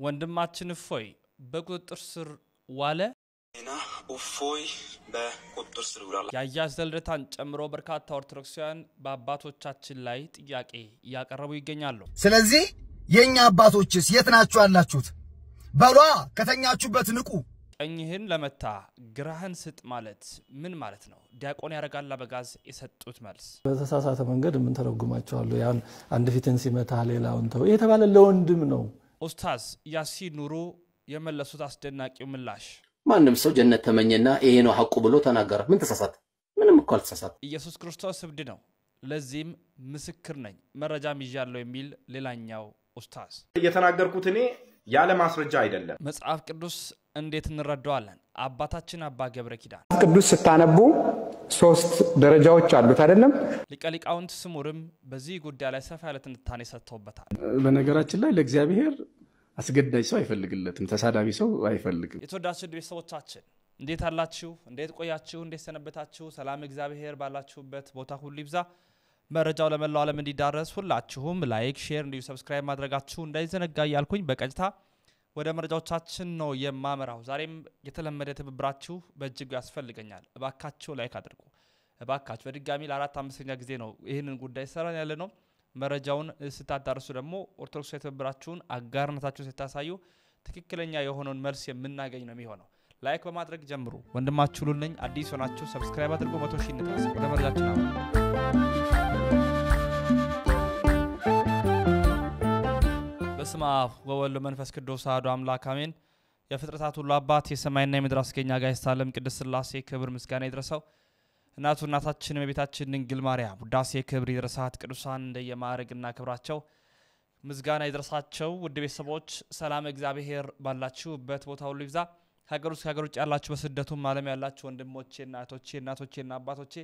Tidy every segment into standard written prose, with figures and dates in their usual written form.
ወንድማችን እፎይ በቁጥጥር ስር ዋለ እና እፎይ በቁጥጥር ስር ውሏል። ያያዝ ልደታን ጨምሮ በርካታ ኦርቶዶክሳውያን በአባቶቻችን ላይ ጥያቄ ያቀረቡ ይገኛሉ። ስለዚህ የኛ አባቶችስ የት ናችሁ ያላችሁት? በሏ ከተኛችሁበት ንቁ። ቀኝህን ለመታ ግራህን ስጥ ማለት ምን ማለት ነው? ዲያቆን ያረጋል አበጋዝ የሰጡት መልስ በተሳሳተ መንገድ ምን ተረጉማቸዋል? ያን አንድ ፊትን ሲመታ ሌላውን ተው የተባለ ለወንድም ነው። ኡስታዝ ያሲን ኑሩ የመለሱት አስደናቂው ምላሽ ማንም ሰው ጀነት ተመኘና ይሄ ነው ሐቁ ብሎ ተናገረ። ምን ተሳሳተ? ምንም እኮ አልተሳሳተ። ኢየሱስ ክርስቶስ እብድ ነው፣ ለዚህም ምስክር ነኝ መረጃም ይያለው የሚል ሌላኛው ኡስታዝ የተናገርኩት እኔ ያለ ማስረጃ አይደለም። መጽሐፍ ቅዱስ እንዴት እንረዳዋለን? አባታችን አባ ገብረ ኪዳን ቅዱስ ስታነቡ 3 ደረጃዎች አሉት አይደለም? ሊቀ ሊቃውንት ስሙርም በዚህ ጉዳይ ላይ ሰፋ ያለ ትንታኔ ሰጥተውበታል። በነገራችን ላይ ለእግዚአብሔር አስገዳጅ ሰው አይፈልግለትም፣ ተሳዳቢ ሰው አይፈልግም። የተወዳችሁ ቤተሰቦቻችን እንዴት አላችሁ? እንዴት ቆያችሁ? እንዴት ሰነበታችሁ? ሰላም እግዚአብሔር ባላችሁበት ቦታ ሁሉ ይብዛ። መረጃው ለመላው ዓለም እንዲዳረስ ሁላችሁም ላይክ፣ ሼር እንዲሁ ሰብስክራይብ ማድረጋችሁ እንዳይዘነጋ ያልኩኝ በቀጥታ ወደ መረጃዎቻችን ነው የማመራው። ዛሬም የተለመደ ትብብራችሁ በእጅጉ ያስፈልገኛል። እባካችሁ ላይክ አድርጉ። እባካችሁ በድጋሚ ለ4-5ኛ ጊዜ ነው ይህንን ጉዳይ ሰራን ያለ ነው። መረጃውን ስታዳርሱ ደግሞ ኦርቶዶክስ ትብብራችሁን አጋርነታችሁን ስታሳዩ ትክክለኛ የሆነውን መልስ የምናገኝ ነው የሚሆነው። ላይክ በማድረግ ጀምሩ። ወንድማችሁ ሁሉ ነኝ። አዲስ ሆናችሁ ሰብስክራይብ አድርጉ። 100 ሺህ እንድረስ። ወደ መረጃችን አሁን በስመ አብ ወወልድ ወመንፈስ ቅዱስ አሐዱ አምላክ አሜን። የፍጥረታት ሁሉ አባት የሰማይና የምድር አስገኛ ጋይስት ዓለም ቅድስት ሥላሴ ክብር ምስጋና ይድረሰው። እናታችን እመቤታችን ድንግል ማርያም ውዳሴ ክብር ይድረሳት። ቅዱሳን እንደየማዕረግና ክብራቸው ምስጋና ይድረሳቸው። ውድ ቤተሰቦች ሰላም እግዚአብሔር ባላችሁበት ቦታ ሁሉ ይብዛ። ሀገር ውስጥ ሀገር ውጭ ያላችሁ በስደቱም ዓለም ያላችሁ ወንድሞቼና እናቶቼና አባቶቼ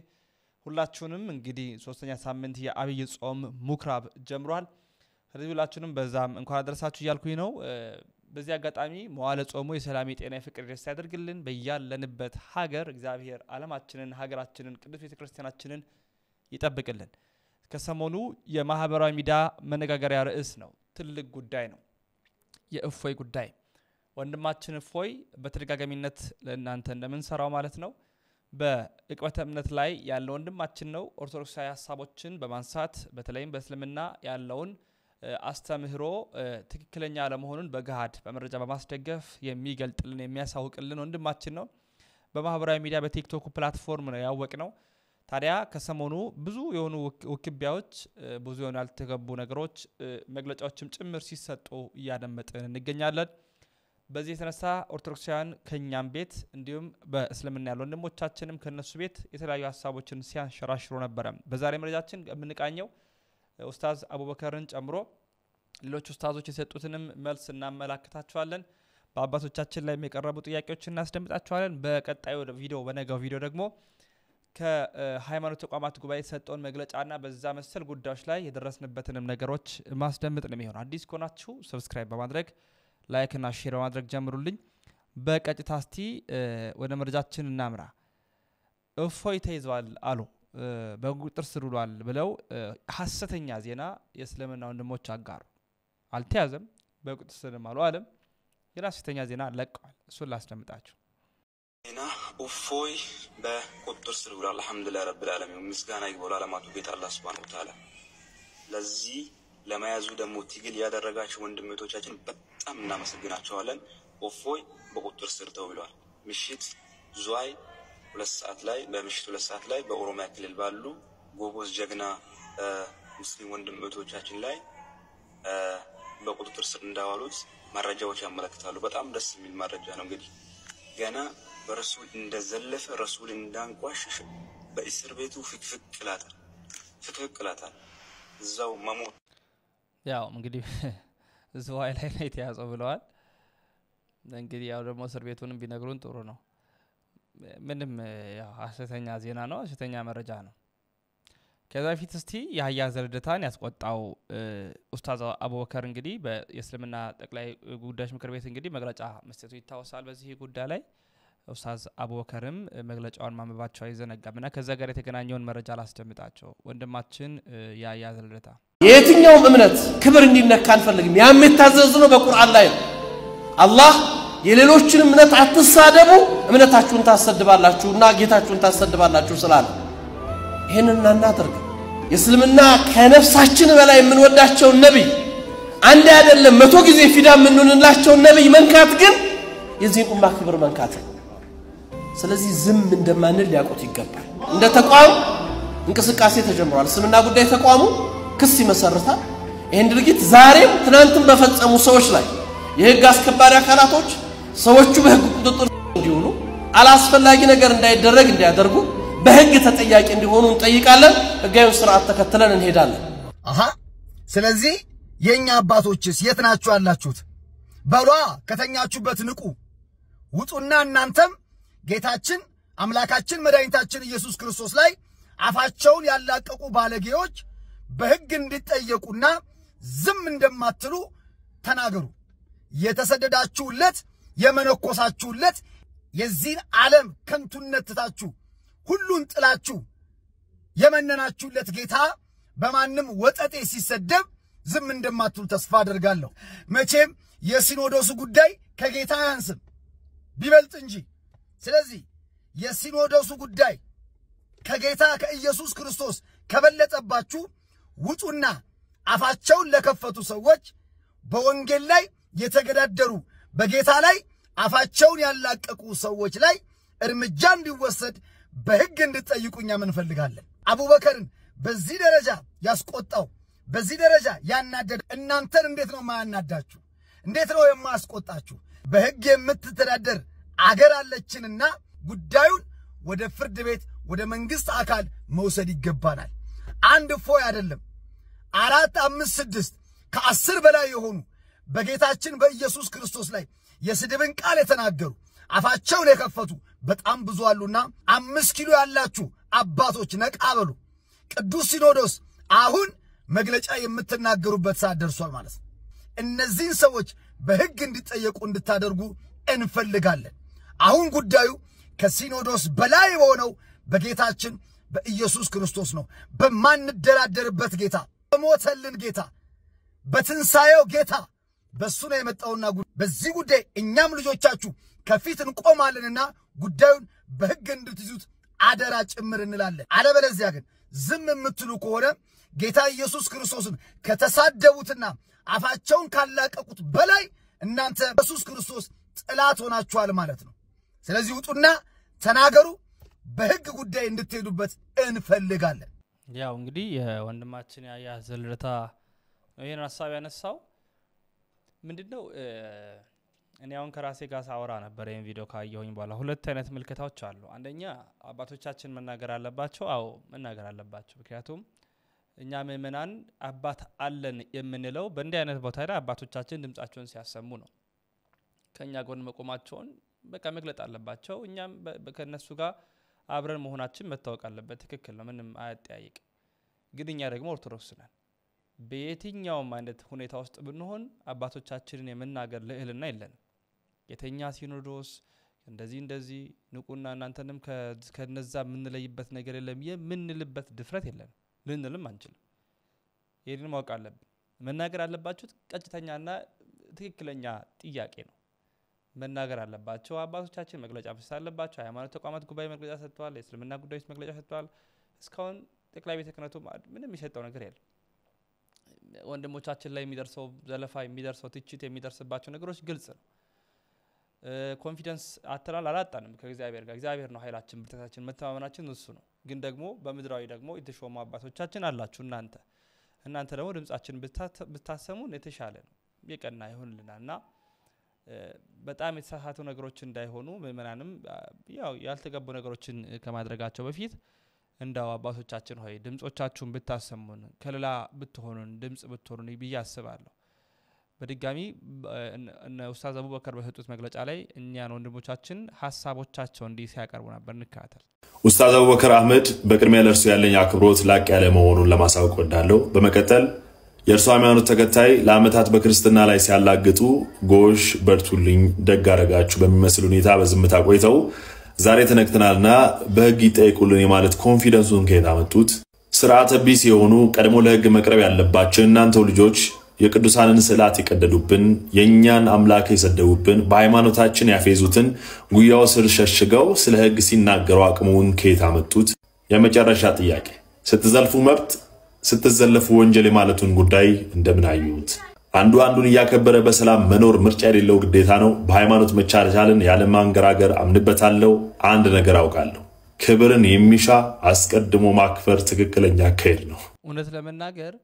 ሁላችሁንም እንግዲህ 3ኛ ሳምንት የአብይ ጾም ሙክራብ ጀምሯል። ስለዚህ ሁላችሁንም በዛም እንኳን አደረሳችሁ እያልኩኝ ነው። በዚህ አጋጣሚ መዋለ ጾሙ የሰላም የጤና የፍቅር ደስታ ያደርግልን። በያለንበት ሀገር እግዚአብሔር ዓለማችንን ሀገራችንን ቅዱስ ቤተክርስቲያናችንን ይጠብቅልን። ከሰሞኑ የማህበራዊ ሚዲያ መነጋገሪያ ርዕስ ነው፣ ትልቅ ጉዳይ ነው፣ የእፎይ ጉዳይ። ወንድማችን እፎይ በተደጋጋሚነት ለእናንተ እንደምንሰራው ማለት ነው በእቅበተ እምነት ላይ ያለው ወንድማችን ነው። ኦርቶዶክሳዊ ሐሳቦችን በማንሳት በተለይም በእስልምና ያለውን አስተምህሮ ትክክለኛ አለመሆኑን በገሃድ በመረጃ በማስደገፍ የሚገልጥልን የሚያሳውቅልን ወንድማችን ነው። በማህበራዊ ሚዲያ በቲክቶክ ፕላትፎርም ነው ያወቅነው። ታዲያ ከሰሞኑ ብዙ የሆኑ ውክቢያዎች ብዙ የሆኑ ያልተገቡ ነገሮች መግለጫዎችም ጭምር ሲሰጡ እያደመጥን እንገኛለን። በዚህ የተነሳ ኦርቶዶክሳውያን ከኛም ቤት እንዲሁም በእስልምና ያሉ ወንድሞቻችንም ከነሱ ቤት የተለያዩ ሐሳቦችን ሲያንሸራሽሩ ነበር። በዛሬ መረጃችን የምንቃኘው ኡስታዝ አቡበከርን ጨምሮ ሌሎች ኡስታዞች የሰጡትንም መልስ እናመላክታችኋለን። በአባቶቻችን ላይ የቀረቡ ጥያቄዎችን እናስደምጣችኋለን። በቀጣዩ ቪዲዮ በነገው ቪዲዮ ደግሞ ከሃይማኖት ተቋማት ጉባኤ የተሰጠውን መግለጫና በዛ መሰል ጉዳዮች ላይ የደረስንበትንም ነገሮች ማስደምጥ ነው የሚሆነው። አዲስ ከሆናችሁ ሰብስክራይብ በማድረግ ላይክ እና ሼር በማድረግ ጀምሩልኝ። በቀጥታ እስቲ ወደ መረጃችን እናምራ። እፎይ ተይዟል አሉ በቁጥጥር ስር ውሏል ብለው ሐሰተኛ ዜና የእስልምና ወንድሞች አጋሩ። አልተያዘም፣ በቁጥጥር ስር ማሉ አለም የሐሰተኛ ዜና ለቀዋል። እሱን ላስደምጣችሁ። እና እፎይ በቁጥጥር ስር ውሏል። አልሐምዱሊላህ ረብል ዓለሚን ምስጋና ይግባው ለዓለማቱ ጌታ አላህ ሱብሓነሁ ወተዓላ። ለዚህ ለማያዙ ደግሞ ትግል ያደረጋችሁ ወንድሞቻችን በጣም እናመሰግናችኋለን። እፎይ በቁጥጥር ስር ተውሏል። ምሽት ዙዋይ 2 ሰዓት ላይ በምሽቱ 2 ሰዓት ላይ በኦሮሚያ ክልል ባሉ ጎበዝ ጀግና ሙስሊም ወንድሞቻችን ላይ በቁጥጥር ስር እንዳዋሉት መረጃዎች ያመለክታሉ። በጣም ደስ የሚል መረጃ ነው። እንግዲህ ገና በረሱል እንደዘለፈ ረሱል እንዳንቋሽሽ በእስር ቤቱ ፍክክላታል እዛው መሞት ያው እንግዲህ ዙዋይ ላይ ነው የተያዘው ብለዋል። እንግዲህ ያው ደግሞ እስር ቤቱንም ቢነግሩን ጥሩ ነው። ምንም ያው ሐሰተኛ ዜና ነው፣ ሐሰተኛ መረጃ ነው። ከዛ በፊት እስቲ ያያዝ ልደታን ያስቆጣው ኡስታዝ አቡበከር እንግዲህ በእስልምና ጠቅላይ ጉዳዮች ምክር ቤት እንግዲህ መግለጫ መስጠቱ ይታወሳል። በዚህ ጉዳይ ላይ ኡስታዝ አቡበከርም መግለጫውን ማንበባቸው አይዘነጋምና ከዛ ጋር የተገናኘውን መረጃ ላስደምጣቸው። ወንድማችን ያያዝ ልደታ የትኛውም እምነት ክብር እንዲነካ አንፈልግም። ያም የታዘዝነው በቁርአን ላይ ነው። አላህ የሌሎችን እምነት አትሳደቡ እምነታችሁን ታሰድባላችሁና ጌታችሁን ታሰድባላችሁ ስላለ ይሄንን እናናደርግ የእስልምና ከነፍሳችን በላይ የምንወዳቸው ነብይ አንድ አይደለም 100 ጊዜ ፊዳ የምንሆንላቸው ነብይ መንካት ግን የዚህን ኡማ ክብር መንካት ስለዚህ ዝም እንደማንል ያቆት ይገባል እንደ ተቋም እንቅስቃሴ ተጀምሯል እስልምና ጉዳይ ተቋሙ ክስ ይመሰርታል ይሄን ድርጊት ዛሬም ትናንትም በፈጸሙ ሰዎች ላይ የህግ አስከባሪ አካላቶች ሰዎቹ በህግ ቁጥጥር እንዲውሉ አላስፈላጊ ነገር እንዳይደረግ እንዲያደርጉ በህግ ተጠያቂ እንዲሆኑ እንጠይቃለን ህጋዊ ስርዓት ተከትለን እንሄዳለን አሃ ስለዚህ የኛ አባቶችስ የት ናችሁ ያላችሁት በሏ ከተኛችሁበት ንቁ ውጡና እናንተም ጌታችን አምላካችን መድኃኒታችን ኢየሱስ ክርስቶስ ላይ አፋቸውን ያላቀቁ ባለጌዎች በህግ እንዲጠየቁና ዝም እንደማትሉ ተናገሩ የተሰደዳችሁለት የመነኮሳችሁለት የዚህን ዓለም ከንቱነት ትታችሁ ሁሉን ጥላችሁ የመነናችሁለት ጌታ በማንም ወጠጤ ሲሰደብ ዝም እንደማትሉ ተስፋ አደርጋለሁ መቼም የሲኖዶሱ ጉዳይ ከጌታ ያንስም ቢበልጥ እንጂ ስለዚህ የሲኖዶሱ ጉዳይ ከጌታ ከኢየሱስ ክርስቶስ ከበለጠባችሁ ውጡና አፋቸውን ለከፈቱ ሰዎች በወንጌል ላይ የተገዳደሩ በጌታ ላይ አፋቸውን ያላቀቁ ሰዎች ላይ እርምጃ እንዲወሰድ በህግ እንድትጠይቁኛ ምን ፈልጋለን አቡበከርን በዚህ ደረጃ ያስቆጣው በዚህ ደረጃ ያናደደ እናንተን እንዴት ነው ማያናዳችሁ እንዴት ነው የማያስቆጣችሁ በህግ የምትተዳደር አገር አለችንና ጉዳዩን ወደ ፍርድ ቤት ወደ መንግስት አካል መውሰድ ይገባናል አንድ ፎይ አይደለም 4 5 6 ከ10 በላይ የሆኑ በጌታችን በኢየሱስ ክርስቶስ ላይ የስድብን ቃል የተናገሩ አፋቸውን የከፈቱ በጣም ብዙ አሉና 5 ኪሎ ያላችሁ አባቶች ነቃበሉ ቅዱስ ሲኖዶስ አሁን መግለጫ የምትናገሩበት ሰዓት ደርሷል ማለት ነው እነዚህን ሰዎች በህግ እንዲጠየቁ እንድታደርጉ እንፈልጋለን አሁን ጉዳዩ ከሲኖዶስ በላይ ሆነው በጌታችን በኢየሱስ ክርስቶስ ነው በማንደራደርበት ጌታ በሞተልን ጌታ በትንሳኤው ጌታ በሱ ነው የመጣውና በዚህ ጉዳይ እኛም ልጆቻችሁ ከፊት እንቆማለንና ጉዳዩን በህግ እንድትይዙት አደራ ጭምር እንላለን አለበለዚያ ግን ዝም የምትሉ ከሆነ ጌታ ኢየሱስ ክርስቶስን ከተሳደቡትና አፋቸውን ካላቀቁት በላይ እናንተ ኢየሱስ ክርስቶስ ጥላት ሆናችኋል ማለት ነው ስለዚህ ውጡና ተናገሩ በህግ ጉዳይ እንድትሄዱበት እንፈልጋለን ያው እንግዲህ ወንድማችን ያያ ዘልረታ ይሄን ሐሳብ ያነሳው ምንድነው እኔ አሁን ከራሴ ጋር ሳወራ ነበር ይሄን ቪዲዮ ካየሁኝ በኋላ ሁለት አይነት ምልክታዎች አሉ አንደኛ አባቶቻችን መናገር አለባቸው አዎ መናገር አለባቸው ምክንያቱም እኛ ምእመናን አባት አለን የምንለው በእንዲህ አይነት ቦታ ላይ አባቶቻችን ድምጻቸውን ሲያሰሙ ነው ከኛ ጎን መቆማቸውን በቃ መግለጥ አለባቸው እኛም ከነሱ ጋር አብረን መሆናችን መታወቅ አለበት ትክክል ነው ምንም አያጠያይቅ ግን እኛ ደግሞ ኦርቶዶክስ ነን በየትኛውም አይነት ሁኔታ ውስጥ ብንሆን አባቶቻችንን የመናገር ልዕልና የለንም የተኛ ሲኖዶስ እንደዚህ ንቁና እናንተንም ከነዛ ምንለይበት ነገር የለም የምንልበት ድፍረት የለም ልንልም አንችልም ይሄንን ማወቅ አለብን መናገር አለባችሁ ቀጭተኛና ትክክለኛ ጥያቄ ነው መናገር አለባቸው አባቶቻችን መግለጫ መስጠት አለባቸው ሃይማኖት ተቋማት ጉባኤ መግለጫ ሰጥተዋል የእስልምና ጉዳዮች መግለጫ ሰጥተዋል እስካሁን ጠቅላይ ቤተ ክህነቱ ምንም የሰጠው ነገር የለም ወንድሞቻችን ላይ የሚደርሰው ዘለፋ የሚደርሰው ትችት የሚደርስባቸው ነገሮች ግልጽ ነው ኮንፊደንስ አተናል አላጣንም ከእግዚአብሔር ጋር እግዚአብሔር ነው ኃይላችን ብርታታችን መተማመናችን እሱ ነው ግን ደግሞ በመድራዊ ደግሞ የተሾሙ አባቶቻችን አላችሁ እናንተ ደግሞ ድምጻችን ብታሰሙን የተሻለ ነው የቀና ይሁንልናልና በጣም የተሳሳቱ ነገሮች እንዳይሆኑ ምእመናንም ያው ያልተገቡ ነገሮችን ከማድረጋቸው በፊት እንዳው አባቶቻችን ሆይ ድምጾቻችሁን ብታሰሙን ከለላ ብትሆኑን ድምጽ ብትሆኑን ይያስባለሁ በድጋሚ እነ ኡስታዝ አቡበከር በሰጡት መግለጫ ላይ እኛን ወንድሞቻችን ሐሳቦቻቸው እንዲህ ሲያቀርቡ ነበር እንካተል ኡስታዝ አቡበከር አህመድ በቅድሚያ ለርሱ ያለኝ አክብሮት ላቅ ያለ መሆኑን ለማሳወቅ ወዳለው በመቀጠል የእርሱ ሃይማኖት ተከታይ ለአመታት በክርስትና ላይ ሲያላግጡ ጎሽ በርቱልኝ ደግ አረጋችሁ በሚመስል ሁኔታ በዝምታ ቆይተው ዛሬ ተነክተናልና በህግ ይጠይቁልን የማለት ኮንፊደንሱን ከየት አመጡት ስርዓተ ቢስ የሆኑ ቀድሞ ለህግ መቅረብ ያለባቸው እናንተው ልጆች የቅዱሳንን ስዕላት የቀደዱብን የእኛን አምላክ የሰደቡብን በሃይማኖታችን ያፌዙትን ጉያው ስር ሸሽገው ስለ ሕግ ሲናገሩ አቅሙን ከየት አመጡት? የመጨረሻ ጥያቄ ስትዘልፉ መብት ስትዘለፉ ወንጀል የማለቱን ጉዳይ እንደምን አዩት? አንዱ አንዱን እያከበረ በሰላም መኖር ምርጫ የሌለው ግዴታ ነው። በሃይማኖት መቻቻልን ያለ ማንገራገር አምንበታለሁ። አንድ ነገር አውቃለሁ፣ ክብርን የሚሻ አስቀድሞ ማክበር ትክክለኛ አካሄድ ነው። እውነት ለመናገር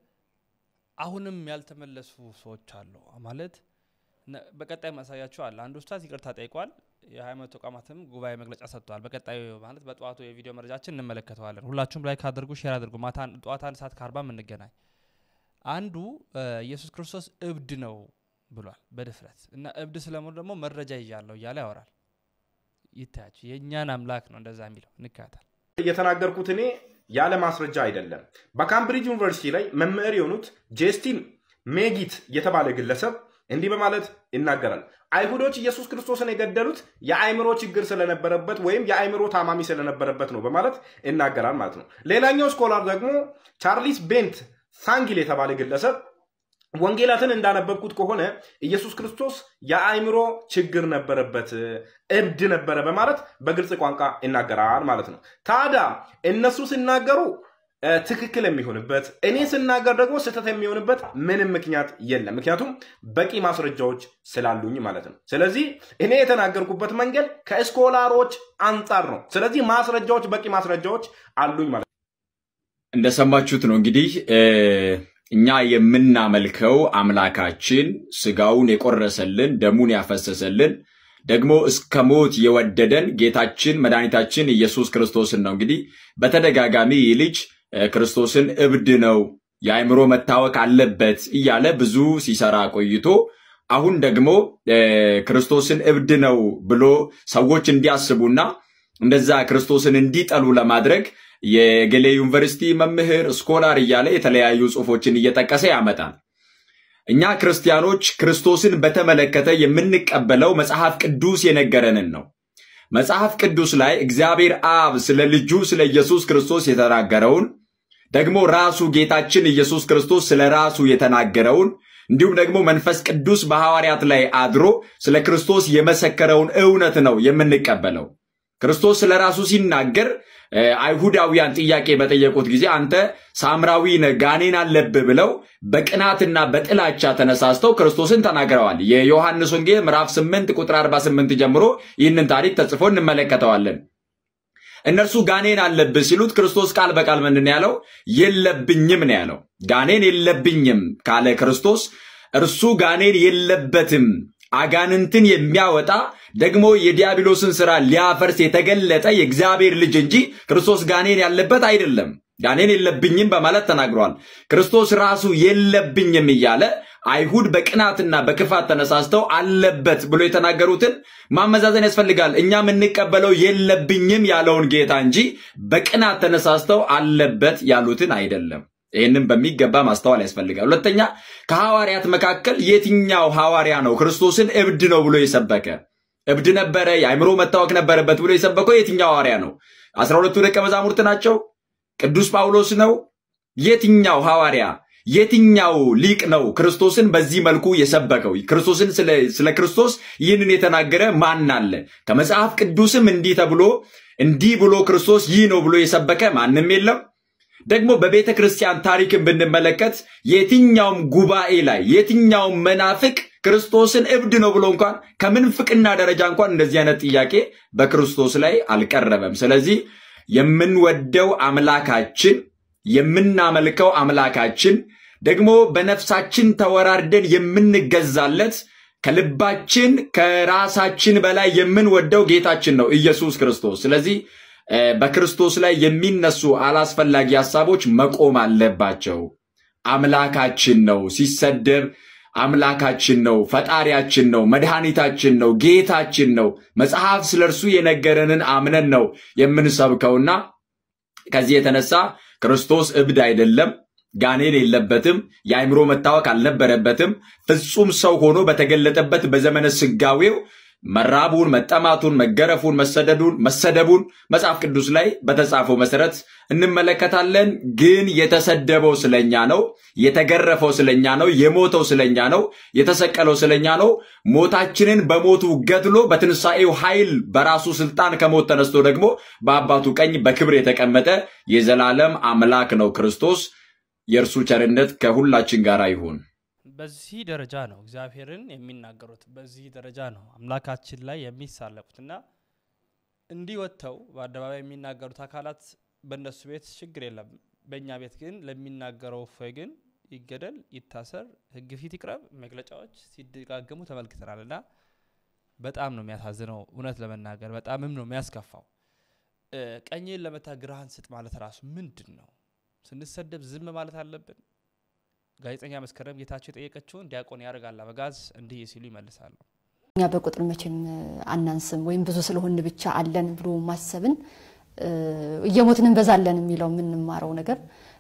አሁንም ያልተመለሱ ሰዎች አሉ ማለት በቀጣይ ማሳያቸው አለ። አንድ ኡስታዝ ይቅርታ ጠይቋል። የሃይማኖት ተቋማትም ጉባኤ መግለጫ ሰጥቷል። በቀጣይ ማለት በጧቱ የቪዲዮ መረጃችን እንመለከተዋለን። ሁላችሁም ላይክ አድርጉ፣ ሼር አድርጉ። ማታ ጧት 1:40 እንገናኝ። አንዱ ኢየሱስ ክርስቶስ እብድ ነው ብሏል በድፍረት እና እብድ ስለሞት ደግሞ መረጃ ይያለው ያለ ያወራል። ይታያች የኛን አምላክ ነው እንደዛ የሚለው ንካታል። የተናገርኩት እኔ ያለ ማስረጃ አይደለም። በካምብሪጅ ዩኒቨርሲቲ ላይ መምህር የሆኑት ጄስቲን ሜጊት የተባለ ግለሰብ እንዲህ በማለት ይናገራል። አይሁዶች ኢየሱስ ክርስቶስን የገደሉት የአይምሮ ችግር ስለነበረበት ወይም የአይምሮ ታማሚ ስለነበረበት ነው በማለት ይናገራል ማለት ነው። ሌላኛው ስኮላር ደግሞ ቻርልስ ቤንት ሳንጊል የተባለ ግለሰብ ወንጌላትን እንዳነበብኩት ከሆነ ኢየሱስ ክርስቶስ የአይምሮ ችግር ነበረበት፣ እብድ ነበረ በማለት በግልጽ ቋንቋ ይናገራል ማለት ነው። ታዲያ እነሱ ሲናገሩ ትክክል የሚሆንበት እኔ ስናገር ደግሞ ስህተት የሚሆንበት ምንም ምክንያት የለም። ምክንያቱም በቂ ማስረጃዎች ስላሉኝ ማለት ነው። ስለዚህ እኔ የተናገርኩበት መንገድ ከስኮላሮች አንጻር ነው። ስለዚህ ማስረጃዎች በቂ ማስረጃዎች አሉኝ ማለት ነው። እንደሰማችሁት ነው እንግዲህ እኛ የምናመልከው አምላካችን ስጋውን የቆረሰልን ደሙን ያፈሰሰልን ደግሞ እስከ ሞት የወደደን ጌታችን መድኃኒታችን ኢየሱስ ክርስቶስን ነው። እንግዲህ በተደጋጋሚ ልጅ ክርስቶስን እብድ ነው የአይምሮ መታወክ አለበት እያለ ብዙ ሲሰራ ቆይቶ አሁን ደግሞ ክርስቶስን እብድ ነው ብሎ ሰዎች እንዲያስቡና እንደዛ ክርስቶስን እንዲጠሉ ለማድረግ የገሌ ዩኒቨርሲቲ መምህር ስኮላር እያለ የተለያዩ ጽሑፎችን እየጠቀሰ ያመጣል። እኛ ክርስቲያኖች ክርስቶስን በተመለከተ የምንቀበለው መጽሐፍ ቅዱስ የነገረንን ነው። መጽሐፍ ቅዱስ ላይ እግዚአብሔር አብ ስለ ልጁ ስለ ኢየሱስ ክርስቶስ የተናገረውን ደግሞ ራሱ ጌታችን ኢየሱስ ክርስቶስ ስለ ራሱ የተናገረውን እንዲሁም ደግሞ መንፈስ ቅዱስ በሐዋርያት ላይ አድሮ ስለ ክርስቶስ የመሰከረውን እውነት ነው የምንቀበለው። ክርስቶስ ስለ ራሱ ሲናገር አይሁዳውያን ጥያቄ በጠየቁት ጊዜ አንተ ሳምራዊ ነህ ጋኔን አለብህ ብለው በቅናትና በጥላቻ ተነሳስተው ክርስቶስን ተናግረዋል። የዮሐንስ ወንጌል ምዕራፍ 8 ቁጥር 48 ጀምሮ ይህንን ታሪክ ተጽፎ እንመለከተዋለን። እነርሱ ጋኔን አለብህ ሲሉት ክርስቶስ ቃል በቃል ምንድን ያለው? የለብኝም ነው ያለው። ጋኔን የለብኝም ካለ ክርስቶስ እርሱ ጋኔን የለበትም አጋንንትን የሚያወጣ ደግሞ የዲያብሎስን ሥራ ሊያፈርስ የተገለጠ የእግዚአብሔር ልጅ እንጂ ክርስቶስ ጋኔን ያለበት አይደለም። ጋኔን የለብኝም በማለት ተናግሯል። ክርስቶስ ራሱ የለብኝም እያለ አይሁድ በቅናትና በክፋት ተነሳስተው አለበት ብሎ የተናገሩትን ማመዛዘን ያስፈልጋል። እኛም እንቀበለው የለብኝም ያለውን ጌታ እንጂ በቅናት ተነሳስተው አለበት ያሉትን አይደለም። ይሄንን በሚገባ ማስተዋል ያስፈልጋል። ሁለተኛ ከሐዋርያት መካከል የትኛው ሐዋርያ ነው ክርስቶስን እብድ ነው ብሎ የሰበከ? እብድ ነበረ የአይምሮ መታወክ ነበረበት ብሎ የሰበከው የትኛው ሐዋርያ ነው? 12ቱ ደቀ መዛሙርት ናቸው? ቅዱስ ጳውሎስ ነው? የትኛው ሐዋርያ የትኛው ሊቅ ነው ክርስቶስን በዚህ መልኩ የሰበከው? ክርስቶስን ስለ ክርስቶስ ይህንን የተናገረ ማን አለ? ከመጽሐፍ ቅዱስም እንዲህ ብሎ ክርስቶስ ይህ ነው ብሎ የሰበከ ማንም የለም። ደግሞ በቤተ ክርስቲያን ታሪክን ብንመለከት የትኛውም ጉባኤ ላይ የትኛውም መናፍቅ ክርስቶስን እብድ ነው ብሎ እንኳን ከምንፍቅና ደረጃ እንኳን እንደዚህ አይነት ጥያቄ በክርስቶስ ላይ አልቀረበም። ስለዚህ የምንወደው አምላካችን የምናመልከው አምላካችን ደግሞ በነፍሳችን ተወራርደን የምንገዛለት ከልባችን ከራሳችን በላይ የምንወደው ጌታችን ነው ኢየሱስ ክርስቶስ። ስለዚህ በክርስቶስ ላይ የሚነሱ አላስፈላጊ ሐሳቦች መቆም አለባቸው። አምላካችን ነው ሲሰደብ አምላካችን ነው፣ ፈጣሪያችን ነው፣ መድኃኒታችን ነው፣ ጌታችን ነው። መጽሐፍ ስለርሱ የነገረንን አምነን ነው የምንሰብከውና ከዚህ የተነሳ ክርስቶስ እብድ አይደለም፣ ጋኔን የለበትም፣ የአይምሮ መታወክ አልነበረበትም። ፍጹም ሰው ሆኖ በተገለጠበት በዘመነ ስጋዌው መራቡን መጠማቱን መገረፉን መሰደቡን መጽሐፍ ቅዱስ ላይ በተጻፈው መሰረት እንመለከታለን። ግን የተሰደበው ስለኛ ነው፣ የተገረፈው ስለኛ ነው፣ የሞተው ስለኛ ነው፣ የተሰቀለው ስለኛ ነው። ሞታችንን በሞቱ ገድሎ በትንሳኤው ኃይል በራሱ ስልጣን ከሞት ተነስቶ ደግሞ በአባቱ ቀኝ በክብር የተቀመጠ የዘላለም አምላክ ነው ክርስቶስ። የእርሱ ቸርነት ከሁላችን ጋር ይሁን። በዚህ ደረጃ ነው እግዚአብሔርን የሚናገሩት፣ በዚህ ደረጃ ነው አምላካችን ላይ የሚሳለቁትና እንዲወጣው በአደባባይ የሚናገሩት አካላት በእነሱ ቤት ችግር የለም። በእኛ ቤት ግን ለሚናገረው እፎይ ግን ይገደል፣ ይታሰር፣ ሕግ ፊት ይቅረብ መግለጫዎች ሲደጋገሙ ተመልክተናልና በጣም ነው የሚያሳዝነው። እውነት ለመናገር በጣምም ነው የሚያስከፋው። ቀኝን ለመታ ግራህን ስጥ ማለት ራሱ ምንድነው? ስንሰደብ ዝም ማለት አለብን? ጋዜጠኛ መስከረም ጌታቸው የጠየቀችውን ዲያቆን ያረጋል አበጋዝ እንዲህ ሲሉ ይመልሳሉ። እኛ በቁጥር መቼም አናንስም ወይም ብዙ ስለሆነ ብቻ አለን ብሎ ማሰብን እየሞትን እንበዛለን የሚለው ምንማረው ነገር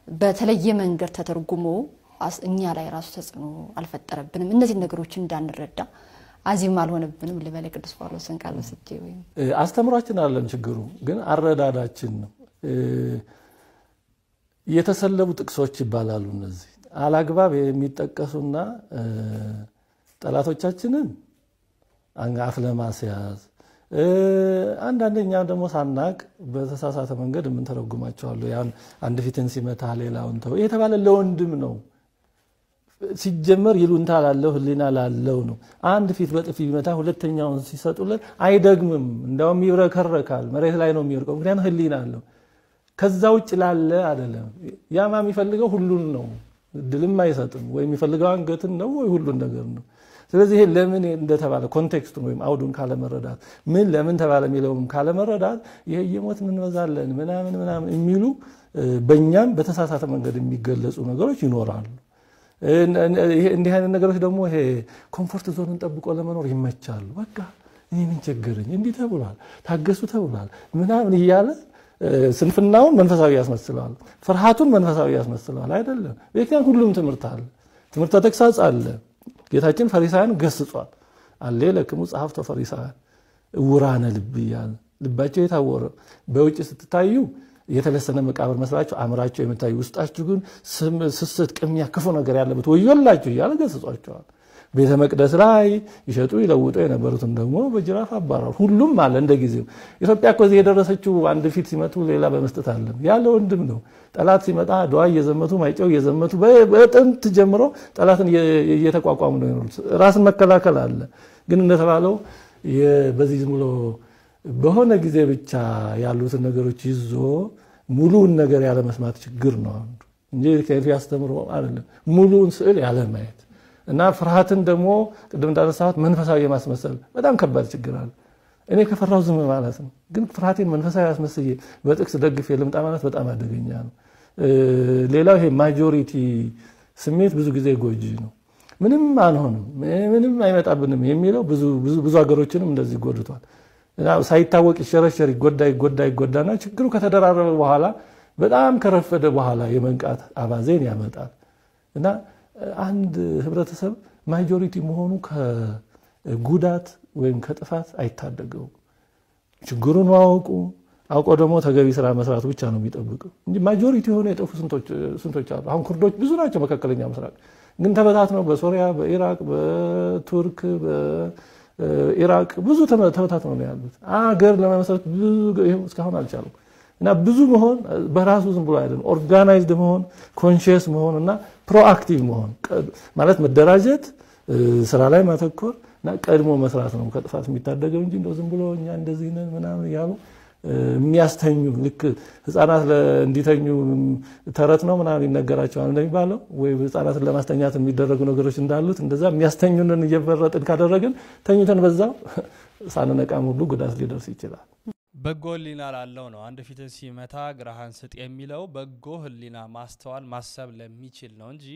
በተለየ መንገድ ተተርጉሞ እኛ ላይ ራሱ ተጽዕኖ አልፈጠረብንም። እነዚህ ነገሮች እንዳንረዳ አዚም አልሆነብንም። ለበለ ቅዱስ ጳውሎስን ቃል ወስጄ ወይ አስተምሯችን አለን ችግሩ ግን አረዳዳችን ነው። የተሰለቡ ጥቅሶች ይባላሉ እነዚህ አላግባብ የሚጠቀሱና ጠላቶቻችንን አንጋፍ ለማስያዝ አንዳንደኛ ደግሞ ሳናቅ በተሳሳተ መንገድ ምን ተረጉማቸው አሉ። ያን አንድ ፊትን ሲመታ ሌላውን ተው የተባለ ለወንድም ነው። ሲጀመር ይሉንታ ላለው ህሊና ላለው ነው። አንድ ፊት በጥፊ ቢመታ ሁለተኛውን ሲሰጡለት አይደግምም፣ እንደውም ይብረከረካል፣ መሬት ላይ ነው የሚወርቀው። ምክንያቱም ህሊና አለው። ከዛ ውጭ ላለ አይደለም። ያማ የሚፈልገው ሁሉን ነው፣ ድልም አይሰጥም። ወይ የሚፈልገው አንገትን ነው ወይ ሁሉን ነገር ነው። ስለዚህ ለምን እንደተባለ ኮንቴክስቱን ወይም አውዱን ካለ መረዳት ምን ለምን ተባለ የሚለውም ካለ መረዳት ይሄ የሞት ምን ወዛለን ምናምን የሚሉ በእኛም በተሳሳተ መንገድ የሚገለጹ ነገሮች ይኖራሉ። እንዲህ አይነት ነገሮች ደግሞ ይሄ ኮምፎርት ዞንን ጠብቆ ለመኖር ይመቻሉ። በቃ እኔ ምን ቸገረኝ እንዲህ ተብሏል ታገሱ ተብሏል ምናምን እያለ ስንፍናውን መንፈሳዊ ያስመስላል፣ ፍርሃቱን መንፈሳዊ ያስመስላል። አይደለም። በእግዚአብሔር ሁሉም ትምህርት አለ፣ ትምህርተ ተግሳጽ አለ። ጌታችን ፈሪሳውያን ገስጿል። አለ ለክሙ ጸሐፍተ ፈሪሳውያን እውራነ ልብ ይላል። ልባቸው የታወረ በውጭ ስትታዩ የተለሰነ መቃብር መስላችሁ አምራችሁ የምታዩ ውስጣችሁ ግን ስስት ቅሚያ ክፉ ነገር ያለበት ወዮላችሁ እያለ ገስጿቸዋል። ቤተ መቅደስ ላይ ይሸጡ ይለውጡ የነበሩትን ደግሞ በጅራፍ አባራሩ። ሁሉም አለ እንደጊዜው። ኢትዮጵያ እኮ እዚህ የደረሰችው አንድ ፊት ሲመቱ ሌላ በመስጠት አለ ያለ ወንድም ነው። ጠላት ሲመጣ ዱዓ እየዘመቱ ማይጨው እየዘመቱ በጥንት ጀምሮ ጠላትን እየተቋቋሙ ነው የኖሩት። ራስን መከላከል አለ። ግን እንደተባለው በዚህ ዝም ብሎ በሆነ ጊዜ ብቻ ያሉትን ነገሮች ይዞ ሙሉውን ነገር ያለ መስማት ችግር ነው እንጂ ከዚህ ያስተምሮ አይደለም። ሙሉውን ስዕል ያለ ማየት እና ፍርሃትን ደግሞ ቅድም እንዳነሳሁት መንፈሳዊ የማስመሰል በጣም ከባድ ችግር አለ። እኔ ከፈራው ዝም ማለት ነው። ግን ፍርሃቴን መንፈሳዊ አስመስዬ በጥቅስ ደግፌ ልምጣ ማለት በጣም አደገኛ ነው። ሌላው ይሄ ማጆሪቲ ስሜት ብዙ ጊዜ ጎጂ ነው። ምንም አንሆንም ምንም አይመጣብንም የሚለው ብዙ ሀገሮችንም እንደዚህ ጎድቷል። እና ሳይታወቅ ይሸረሸር ይጎዳና ችግሩ ከተደራረበ በኋላ በጣም ከረፈደ በኋላ የመንቃት አባዜን ያመጣል። እና አንድ ህብረተሰብ ማጆሪቲ መሆኑ ከጉዳት ወይም ከጥፋት አይታደገው። ችግሩን አውቆ ደግሞ ተገቢ ስራ መስራት ብቻ ነው የሚጠብቀው እንጂ ማጆሪቲ ሆነ የጠፉ ስንቶች አሉ። አሁን ኩርዶች ብዙ ናቸው መካከለኛ ምስራቅ፣ ግን ተበታትነው በሶሪያ በኢራቅ በቱርክ በኢራቅ ብዙ ተበታትነው ነው ያሉት። አገር ለመመስረት ብዙ እስካሁን አልቻሉም። እና ብዙ መሆን በራሱ ዝም ብሎ አይደለም። ኦርጋናይዝድ መሆን ኮንሺየስ መሆን እና ፕሮአክቲቭ መሆን ማለት መደራጀት፣ ስራ ላይ ማተኮር እና ቀድሞ መስራት ነው ከጥፋት የሚታደገው እንጂ እንደው ዝም ብሎ እኛ እንደዚህ ነን ምናምን ያሉ የሚያስተኙ ልክ ህፃናት እንዲተኙ ተረት ነው ምናምን ይነገራቸዋል እንደሚባለው ወይ ህፃናትን ለማስተኛት የሚደረጉ ነገሮች እንዳሉት እንደዛ የሚያስተኙንን እየበረጥን ካደረግን ተኝተን በዛው ሳንነቃም ሁሉ ጉዳት ሊደርስ ይችላል። በጎ ህሊና ላለው ነው አንድ ፊትን ሲመታ ግራህን ስጥ የሚለው። በጎ ህሊና ማስተዋል ማሰብ ለሚችል ነው እንጂ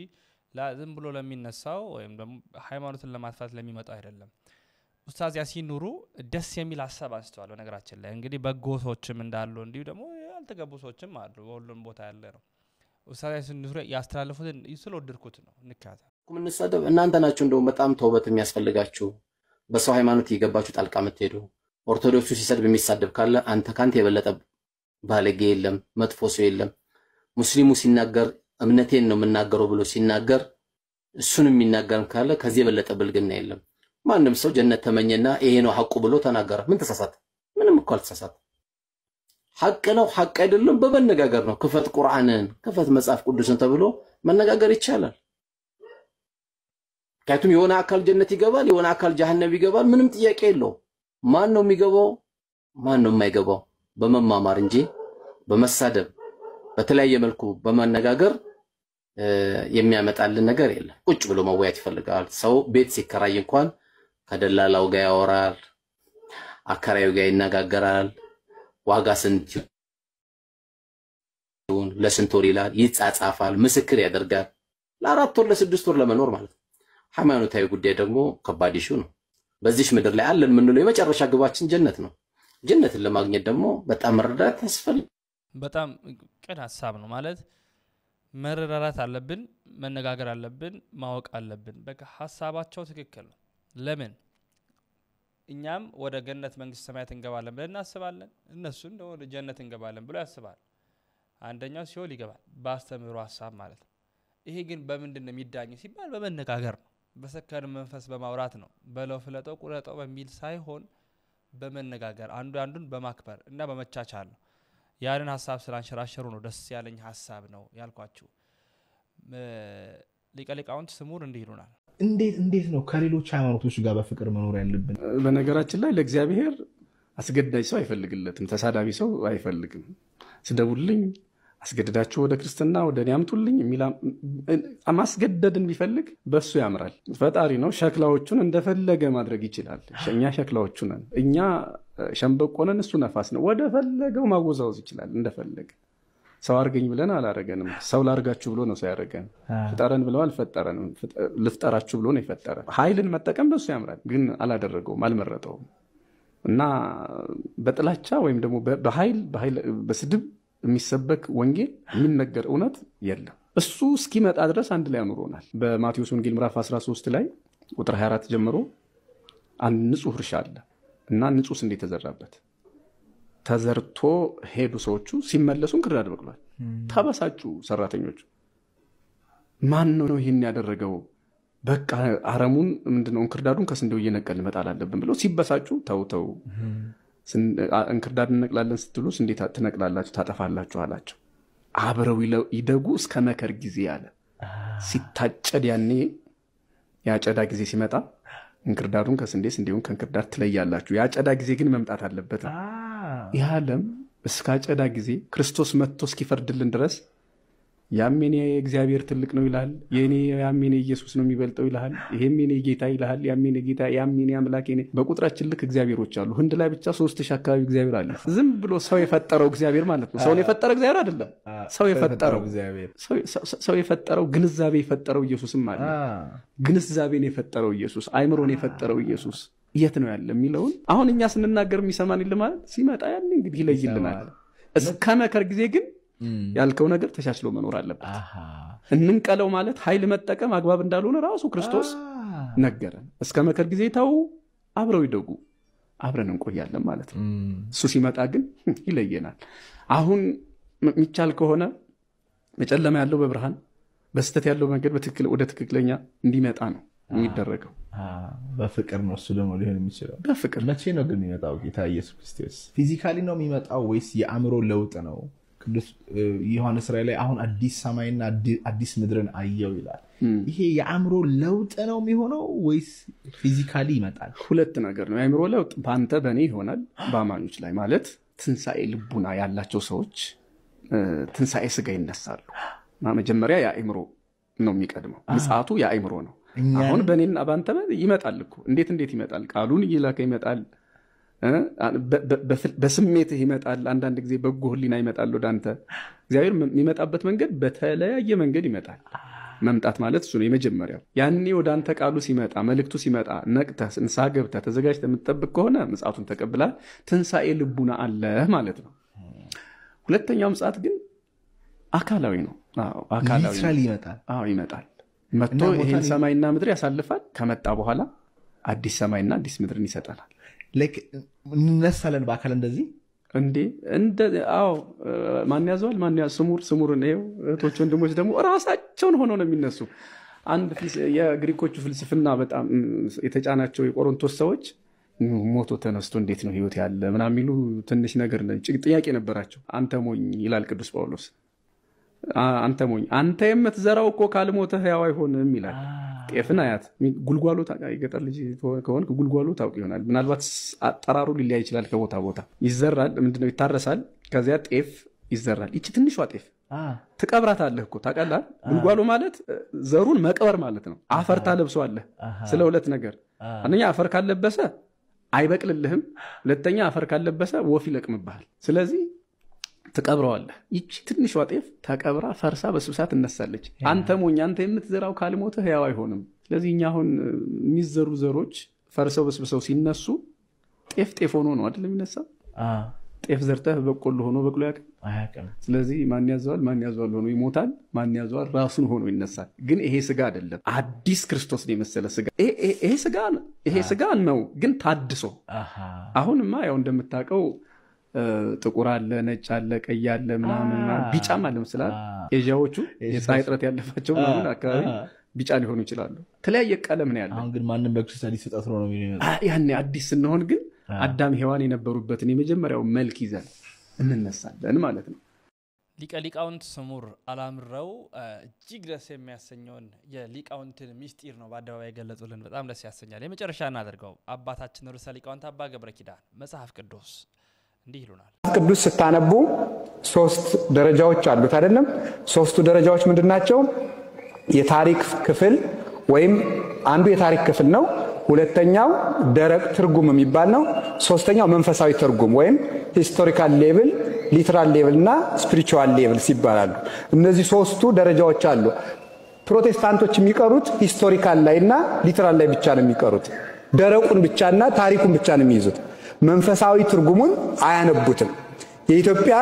ዝም ብሎ ለሚነሳው ወይም ደግሞ ሃይማኖትን ለማጥፋት ለሚመጣው አይደለም። ኡስታዝ ያሲን ኑሩ ደስ የሚል ሐሳብ አንስተዋል። በነገራችን ላይ እንግዲህ በጎ ሰዎችም እንዳሉ እንዲሁ ደግሞ ያልተገቡ ሰዎችም አሉ። በሁሉም ቦታ ያለ ነው። ኡስታዝ ያሲን ኑሩ ያስተላልፉትን ስለወደድኩት ነው። ንካታ ምንሰደብ እናንተ ናችሁ እንደው በጣም ተውበት የሚያስፈልጋችሁ በሰው ሃይማኖት እየገባችሁ ጣልቃ የምትሄዱ ኦርቶዶክሱ ሲሰድብ የሚሳደብ ካለ አንተ ካንተ የበለጠ ባለጌ የለም፣ መጥፎ ሰው የለም። ሙስሊሙ ሲናገር እምነቴን ነው የምናገረው ብሎ ሲናገር እሱን የሚናገር ካለ ከዚህ የበለጠ ብልግና የለም። ማንም ሰው ጀነት ተመኘና ይሄ ነው ሐቁ ብሎ ተናገረ። ምን ተሳሳተ? ምንም እኮ አልተሳሳተ። ሐቅ ነው ሐቅ አይደለም በመነጋገር ነው። ክፈት ቁርአንን ክፈት መጽሐፍ ቅዱስን ተብሎ መነጋገር ይቻላል። ካቱም የሆነ አካል ጀነት ይገባል፣ የሆነ አካል ጀሃነም ይገባል። ምንም ጥያቄ የለው። ማን ነው የሚገባው ማን ነው የማይገባው? በመማማር እንጂ በመሳደብ በተለያየ መልኩ በመነጋገር የሚያመጣልን ነገር የለም። ቁጭ ብሎ መወያየት ይፈልጋል። ሰው ቤት ሲከራይ እንኳን ከደላላው ጋር ያወራል፣ አከራዩ ጋር ይነጋገራል። ዋጋ ስንት ይሁን ለስንት ወር ይላል፣ ይጻጻፋል፣ ምስክር ያደርጋል። ለአራት ወር ለስድስት ወር ለመኖር ማለት ነው። ሃይማኖታዊ ጉዳይ ደግሞ ከባድ ኢሹ ነው። በዚህ ምድር ላይ አለን ምንለው የመጨረሻ ግባችን ጀነት ነው። ጀነትን ለማግኘት ደግሞ በጣም መረዳት ያስፈልጋል። በጣም ቅን ሐሳብ ነው ማለት መረዳዳት አለብን፣ መነጋገር አለብን፣ ማወቅ አለብን። በቃ ሐሳባቸው ትክክል ነው። ለምን እኛም ወደ ገነት መንግስት ሰማያት እንገባለን ብለን እናስባለን፣ እነሱ እንደው ወደ ጀነት እንገባለን ብለው ያስባል። አንደኛው ሲኦል ይገባል በአስተምህሮ ሐሳብ ማለት ነው። ይሄ ግን በምንድነው የሚዳኘው ሲባል በመነጋገር ነው፣ በሰከነ መንፈስ በማውራት ነው። በለው ፍለጠው ቁረጠው በሚል ሳይሆን በመነጋገር አንዱ አንዱን በማክበር እና በመቻቻል ነው። ያንን ሐሳብ ስላንሸራሸሩ ነው ደስ ያለኝ ሐሳብ ነው ያልኳችሁ። ሊቀ ሊቃውንት ስሙር እንዲህ ይሉናል። እንዴት ነው ከሌሎች ሃይማኖቶች ጋር በፍቅር መኖር ያለብን? በነገራችን ላይ ለእግዚአብሔር አስገዳጅ ሰው አይፈልግለትም፣ ተሳዳቢ ሰው አይፈልግም። ስደቡልኝ አስገድዳችሁ ወደ ክርስትና ወደ እኔ አምጡልኝ የሚላ ማስገደድን ቢፈልግ በሱ ያምራል። ፈጣሪ ነው፣ ሸክላዎቹን እንደፈለገ ማድረግ ይችላል። እኛ ሸክላዎቹ ነን፣ እኛ ሸምበቆ ነን፣ እሱ ነፋስ ነው። ወደ ፈለገው ማወዛወዝ ይችላል እንደፈለገ። ሰው አርገኝ ብለን አላረገንም፣ ሰው ላርጋችሁ ብሎ ነው ሰው ያረገን። ፍጠረን ብለው አልፈጠረንም፣ ልፍጠራችሁ ብሎ ነው የፈጠረን። ኃይልን መጠቀም በሱ ያምራል፣ ግን አላደረገውም፣ አልመረጠውም። እና በጥላቻ ወይም ደግሞ በኃይል በስድብ የሚሰበክ ወንጌል የሚነገር እውነት የለም። እሱ እስኪመጣ ድረስ አንድ ላይ አኑሮናል። በማቴዎስ ወንጌል ምዕራፍ 13 ላይ ቁጥር 24 ጀምሮ አንድ ንጹህ እርሻ አለ እና ንጹህ ስንዴ ተዘራበት። ተዘርቶ ሄዱ ሰዎቹ፣ ሲመለሱ እንክርዳድ በቅሏል። ተበሳጩ ሰራተኞቹ። ማን ነው ይህን ያደረገው? በቃ አረሙን ምንድነው እንክርዳዱን ከስንዴው እየነቀልን መጣል አለብን ብለው ሲበሳጩ ተውተው እንክርዳድ እንነቅላለን ስትሉ ስንዴ ትነቅላላችሁ ታጠፋላችሁ አላቸው። አብረው ይደጉ እስከ መከር ጊዜ አለ። ሲታጨድ ያኔ ያጨዳ ጊዜ ሲመጣ እንክርዳዱን ከስንዴ ስንዴውን ከእንክርዳድ ትለያላችሁ። ያጨዳ ጊዜ ግን መምጣት አለበት። ይሃለም እስከ አጨዳ ጊዜ ክርስቶስ መጥቶ እስኪፈርድልን ድረስ ያሜኔ እግዚአብሔር ትልቅ ነው ይላል፣ የኔ ያሜኔ ኢየሱስ ነው የሚበልጠው ይላል፣ ይሄም የኔ ጌታ ይላል፣ ያሜኔ ጌታ ያሜኔ አምላክ የኔ። በቁጥራችን ልክ እግዚአብሔሮች አሉ። ህንድ ላይ ብቻ 3000 አካባቢ እግዚአብሔር አለ። ዝም ብሎ ሰው የፈጠረው እግዚአብሔር ማለት ነው። ሰውን የፈጠረ እግዚአብሔር አይደለም፣ ሰው የፈጠረው እግዚአብሔር። ሰው የፈጠረው ግንዛቤ የፈጠረው ኢየሱስም አለ። ግንዛቤን የፈጠረው ኢየሱስ፣ አይምሮን የፈጠረው ኢየሱስ የት ነው ያለ የሚለውን አሁን እኛ ስንናገር የሚሰማን ይል ማለት ሲመጣ ያን እንግዲህ ይለይልናል። እስከ መከር ጊዜ ግን ያልከው ነገር ተሻሽሎ መኖር አለበት። እንንቀለው ማለት ኃይል መጠቀም አግባብ እንዳልሆነ ራሱ ክርስቶስ ነገረን። እስከ መከር ጊዜ ተው፣ አብረው ይደጉ፣ አብረን እንቆያለን ማለት ነው። እሱ ሲመጣ ግን ይለየናል። አሁን የሚቻል ከሆነ በጨለማ ያለው በብርሃን በስተት ያለው መንገድ በትክክል ወደ ትክክለኛ እንዲመጣ ነው የሚደረገው። በፍቅር ነው እሱ ደግሞ ሊሆን የሚችለው። በፍቅር መቼ ነው ግን የሚመጣው ጌታ ኢየሱስ ክርስቶስ? ፊዚካሊ ነው የሚመጣው ወይስ የአእምሮ ለውጥ ነው? ቅዱስ ዮሐንስ ራእይ ላይ አሁን አዲስ ሰማይና አዲስ ምድርን አየው ይላል። ይሄ የአእምሮ ለውጥ ነው የሚሆነው ወይስ ፊዚካሊ ይመጣል? ሁለት ነገር ነው። የአእምሮ ለውጥ በአንተ በእኔ ይሆናል፣ በአማኞች ላይ ማለት ትንሣኤ ልቡና ያላቸው ሰዎች ትንሣኤ ስጋ ይነሳሉ። መጀመሪያ የአእምሮ ነው የሚቀድመው። ምጽአቱ የአእምሮ ነው። አሁን በእኔና በአንተ ይመጣል እኮ። እንዴት ይመጣል? ቃሉን እየላከ ይመጣል፣ በስሜትህ ይመጣል። አንዳንድ ጊዜ በጎ ህሊና ይመጣል ወደ አንተ። እግዚአብሔር የሚመጣበት መንገድ በተለያየ መንገድ ይመጣል። መምጣት ማለት እሱ ነው የመጀመሪያው። ያኔ ወደ አንተ ቃሉ ሲመጣ መልእክቱ ሲመጣ ነቅተህ ንስሐ ገብተህ ተዘጋጅተህ የምትጠብቅ ከሆነ ምጽአቱን ተቀብለህ ትንሣኤ ልቡና አለ ማለት ነው። ሁለተኛው ምጽአት ግን አካላዊ ነው። አካላዊ ይመጣል። ይመጣል። መጥቶ ይሄን ሰማይና ምድር ያሳልፋል። ከመጣ በኋላ አዲስ ሰማይና አዲስ ምድርን ይሰጠናል። ላይክ እንነሳለን በአካል እንደዚህ እንደ አዎ ማን ያዘዋል ማን ስሙር ነው እህቶች ወንድሞች ደግሞ ራሳቸውን ሆኖ ነው የሚነሱ። አንድ የግሪኮቹ ፍልስፍና በጣም የተጫናቸው የቆሮንቶስ ሰዎች ሞቶ ተነስቶ እንዴት ነው ህይወት ያለ ምናምን የሚሉ ትንሽ ነገር ጥያቄ ነበራቸው። አንተ ሞኝ ይላል ቅዱስ ጳውሎስ። አንተ ሞኝ አንተ የምትዘራው እኮ ካልሞተ ህያው አይሆንም ይላል። ጤፍን አያት ጉልጓሎ ገጠር ልጅ ከሆነ ጉልጓሎ ታውቅ ይሆናል። ምናልባት አጠራሩ ሊለያይ ይችላል ከቦታ ቦታ። ይዘራል ምንድነው ይታረሳል። ከዚያ ጤፍ ይዘራል። እቺ ትንሿ ጤፍ ትቀብራታለህ እኮ ታውቃለህ። ጉልጓሎ ማለት ዘሩን መቅበር ማለት ነው። አፈር ታለብሰዋለህ። ስለ ሁለት ነገር አንደኛ አፈር ካለበሰ አይበቅልልህም፣ ሁለተኛ አፈር ካለበሰ ወፍ ይለቅምብሃል። ስለዚህ ትቀብረዋለህ። ይቺ ትንሿ ጤፍ ተቀብራ ፈርሳ በስብሳ ትነሳለች። አንተ ሞኝ አንተ የምትዘራው ካልሞተ ህያው አይሆንም። ስለዚህ እኛ አሁን የሚዘሩ ዘሮች ፈርሰው በስብሰው ሲነሱ ጤፍ ሆኖ ነው አይደል የሚነሳው? ጤፍ ዘርተህ በቆሎ ሆኖ በቅሎ ያውቃል? ስለዚህ ማን ያዘዋል ሆኖ ይሞታል፣ ማን ያዘዋል ራሱን ሆኖ ይነሳል። ግን ይሄ ስጋ አይደለም፣ አዲስ ክርስቶስ ነው የመሰለ ስጋ። ይሄ ስጋ ነው ግን ታድሶ። አሁንማ ያው እንደምታውቀው ጥቁር አለ፣ ነጭ አለ፣ ቀይ አለ፣ ምናምን ቢጫም አለ መስላል። ኤዥያዎቹ የፀሐይ ጥረት ያለባቸው ምናምን አካባቢ ቢጫ ሊሆኑ ይችላሉ። ተለያየ ቀለም ነው ያለው። አሁን ግን ማንንም በክርስቶስ አዲስ ፍጥረት ነው የሚለው። ያኔ አዲስ ስንሆን ግን አዳም ሔዋን የነበሩበትን የመጀመሪያው መልክ ይዘን እንነሳለን ማለት ነው። ሊቀ ሊቃውንት ስሙር አላምረው እጅግ ደስ የሚያሰኘውን የሊቃውንትን ሚስጢር ነው በአደባባይ ገለጹልን። በጣም ደስ ያሰኛል። የመጨረሻ እናደርገው። አባታችን ርዕሰ ሊቃውንት አባ ገብረ ኪዳን መጽሐፍ ቅዱስ እንዲህ ይሉናል። ቅዱስ ስታነቡ 3 ደረጃዎች አሉት አይደለም? 3ቱ ደረጃዎች ምንድናቸው? የታሪክ ክፍል ወይም አንዱ የታሪክ ክፍል ነው። ሁለተኛው ደረቅ ትርጉም የሚባል ነው። ሶስተኛው መንፈሳዊ ትርጉም ወይም ሂስቶሪካል ሌቭል፣ ሊተራል ሌቭል እና ስፒሪቹዋል ሌቭል ይባላሉ። እነዚህ 3ቱ ደረጃዎች አሉ። ፕሮቴስታንቶች የሚቀሩት ሂስቶሪካል ላይና ሊተራል ላይ ብቻ ነው የሚቀሩት። ደረቁን ብቻና ታሪኩን ብቻ ነው የሚይዙት። መንፈሳዊ ትርጉሙን አያነቡትም። የኢትዮጵያ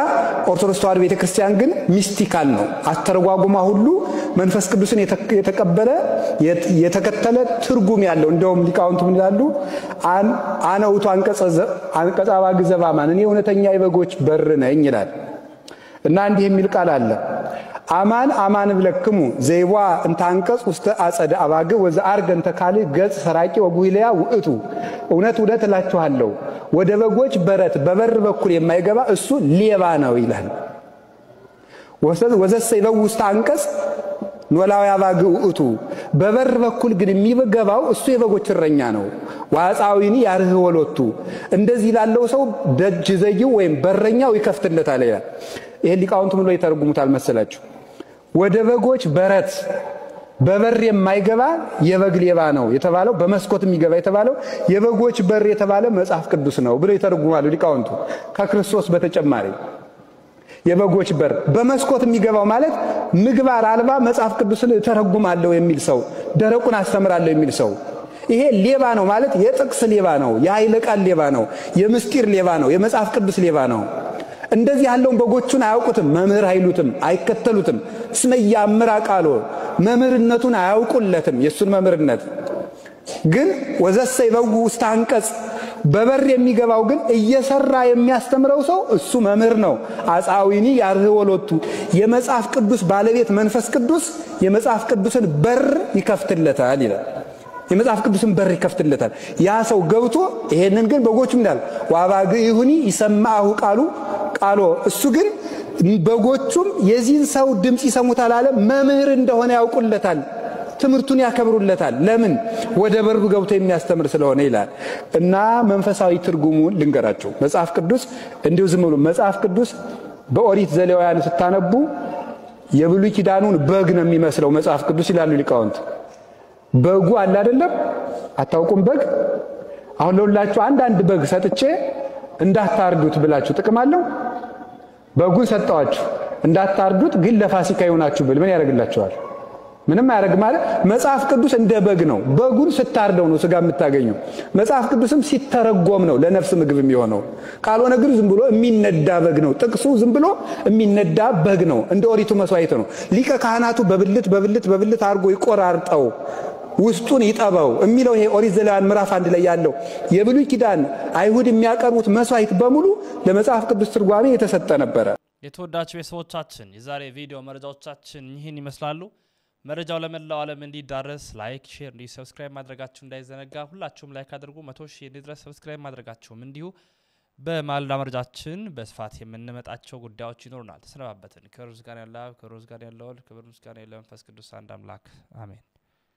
ኦርቶዶክስ ተዋሕዶ ቤተክርስቲያን ግን ሚስቲካል ነው። አስተረጓጉማ ሁሉ መንፈስ ቅዱስን የተቀበለ የተከተለ ትርጉም ያለው። እንደውም ሊቃውንቱ ምን ይላሉ? አነ ውእቱ አንቀጸ አባግ ዘበአማን፣ እኔ እውነተኛ የበጎች በር ነኝ ይላል። እና እንዲህ የሚል ቃል አለ። አማን አማን ብለክሙ ዘይዋ እንተ አንቀጽ ውስተ አጸደ አባግ ወዘአርገ እንተ ካልእ ገጽ ሰራቂ ወጉይለያ ውእቱ፣ እውነት እላችኋለሁ ወደ በጎች በረት በበር በኩል የማይገባ እሱ ሌባ ነው ይላል። ወዘሰ ይበው ውስተ አንቀጽ ኖላዊ አባግ ውእቱ፣ በበር በኩል ግን የሚገባው እሱ የበጎች እረኛ ነው። ዋጻዊኒ ያርህ ወሎቱ፣ እንደዚህ ላለው ሰው ደጅ ዘይው ወይም በረኛው ይከፍትለታል ይላል። ይሄ ሊቃውንቱ ምን ላይ ተርጉሙታል መሰላችሁ? ወደ በጎች በረት በበር የማይገባ የበግ ሌባ ነው የተባለው፣ በመስኮት የሚገባ የተባለው የበጎች በር የተባለ መጽሐፍ ቅዱስ ነው ብለው ይተረጉማሉ ሊቃውንቱ። ከክርስቶስ በተጨማሪ የበጎች በር በመስኮት የሚገባው ማለት ምግባር አልባ መጽሐፍ ቅዱስን ተረጉማለሁ የሚል ሰው፣ ደረቁን አስተምራለሁ የሚል ሰው፣ ይሄ ሌባ ነው ማለት የጥቅስ ሌባ ነው፣ የኃይለ ቃል ሌባ ነው፣ የምስጢር ሌባ ነው፣ የመጽሐፍ ቅዱስ ሌባ ነው። እንደዚህ ያለውን በጎቹን አያውቁትም፣ መምህር አይሉትም፣ አይከተሉትም። እስመ ያምራ ቃሎ መምህርነቱን አያውቁለትም። የሱን መምህርነት ግን ወዘሰ ይበው ውስተ አንቀጽ፣ በበር የሚገባው ግን እየሰራ የሚያስተምረው ሰው እሱ መምህር ነው። አጻዊኒ ያርህ ወሎቱ፣ የመጽሐፍ ቅዱስ ባለቤት መንፈስ ቅዱስ የመጽሐፍ ቅዱስን በር ይከፍትለታል ይላል። የመጽሐፍ ቅዱስን በር ይከፍትለታል። ያ ሰው ገብቶ ይሄንን ግን በጎቹ እንዳል ዋባግ ይሁኒ ይሰማሁ ቃሎ እሱ ግን በጎቹም የዚህን ሰው ድምጽ ይሰሙታል አለ። መምህር እንደሆነ ያውቁለታል፣ ትምህርቱን ያከብሩለታል። ለምን? ወደ በሩ ገብቶ የሚያስተምር ስለሆነ ይላል። እና መንፈሳዊ ትርጉሙን ልንገራቸው። መጽሐፍ ቅዱስ እንዲሁ ዝም ብሎ መጽሐፍ ቅዱስ በኦሪት ዘሌዋውያን ስታነቡ የብሉይ ኪዳኑን በግ ነው የሚመስለው መጽሐፍ ቅዱስ ይላሉ ሊቃውንት። በጉ አለ አይደለም? አታውቁም? በግ አሁን ለሁላችሁ አንድ በግ ሰጥቼ እንዳታርዱት ብላችሁ ጥቅም አለው? በጉን ሰጣችሁ እንዳታርዱት ግን ለፋሲካ ይሆናችሁ ብል ምን ያደርግላችኋል? ምንም ያደርግ ማለት መጽሐፍ ቅዱስ እንደ በግ ነው። በጉን ስታርደው ነው ስጋ የምታገኙ። መጽሐፍ ቅዱስም ሲተረጎም ነው ለነፍስ ምግብ የሚሆነው። ካልሆነ ግን ዝም ብሎ የሚነዳ በግ ነው። ጥቅሱ ዝም ብሎ የሚነዳ በግ ነው። እንደ ኦሪቱ መስዋዕት ነው። ሊቀ ካህናቱ በብልት አርጎ ይቆራርጠው ውስጡን ይጠበው የሚለው ይሄ ኦሪት ዘሌዋውያን ምዕራፍ 1 ላይ ያለው የብሉይ ኪዳን አይሁድ የሚያቀርቡት መስዋዕት በሙሉ ለመጽሐፍ ቅዱስ ትርጓሜ የተሰጠ ነበረ። የተወዳጁ ቤተሰቦቻችን የዛሬ ቪዲዮ መረጃዎቻችን ይህን ይመስላሉ። መረጃው ለመላው ዓለም እንዲዳረስ ላይክ፣ ሼር፣ ሰብስክራይብ ማድረጋችሁ እንዳይዘነጋ። ሁላችሁም ላይክ አድርጉ። 100 ሺህ እንዲደርስ ሰብስክራይብ ማድረጋችሁም እንዲሁ። በማለዳ መረጃችን በስፋት የምንመጣቸው ጉዳዮች ይኖሩናል። ተሰነባበትን። ክብር ምስጋና ያለው ክብር ምስጋና ያለው ክብር ምስጋና ያለው መንፈስ ቅዱስ አንድ አምላክ አሜን።